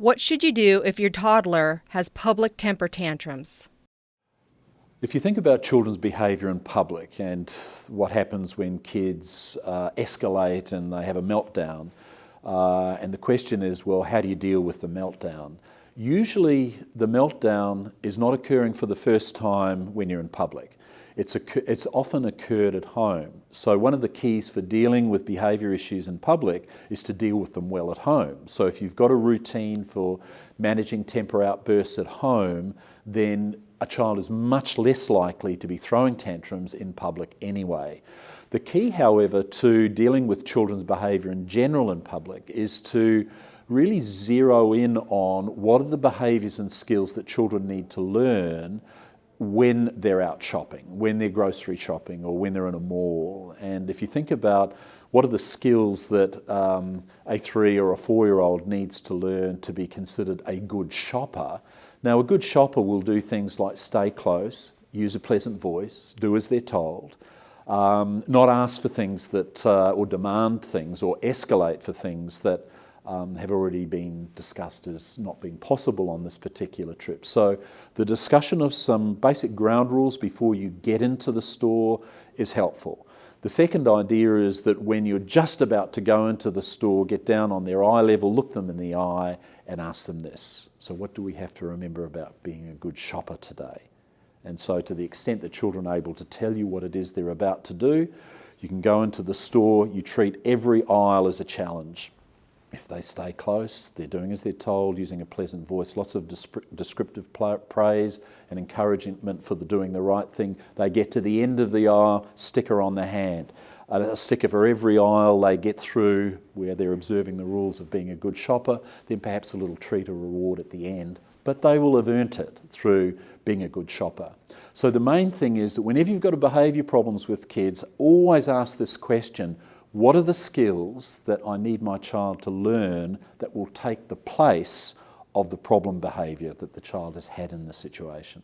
What should you do if your toddler has public temper tantrums? If you think about children's behaviour in public and what happens when kids escalate and they have a meltdown, and the question is, well, how do you deal with the meltdown? Usually the meltdown is not occurring for the first time when you're in public. It's often occurred at home. So one of the keys for dealing with behaviour issues in public is to deal with them well at home. So if you've got a routine for managing temper outbursts at home, then a child is much less likely to be throwing tantrums in public anyway. The key, however, to dealing with children's behaviour in general in public is to really zero in on what are the behaviours and skills that children need to learn when they're out shopping, when they're grocery shopping, or when they're in a mall. And if you think about what are the skills that a 3 or a 4-year-old needs to learn to be considered a good shopper. Now, a good shopper will do things like stay close, use a pleasant voice, do as they're told, not ask for things that, or demand things, or escalate for things that have already been discussed as not being possible on this particular trip. So the discussion of some basic ground rules before you get into the store is helpful. The second idea is that when you're just about to go into the store, get down on their eye level, look them in the eye and ask them this. So what do we have to remember about being a good shopper today? And so to the extent that children are able to tell you what it is they're about to do, you can go into the store, you treat every aisle as a challenge. If they stay close, they're doing as they're told, using a pleasant voice, lots of descriptive praise and encouragement for doing the right thing. They get to the end of the aisle, sticker on the hand. A sticker for every aisle they get through where they're observing the rules of being a good shopper, then perhaps a little treat or reward at the end. But they will have earned it through being a good shopper. So the main thing is that whenever you've got behaviour problems with kids, always ask this question: what are the skills that I need my child to learn that will take the place of the problem behaviour that the child has had in the situation?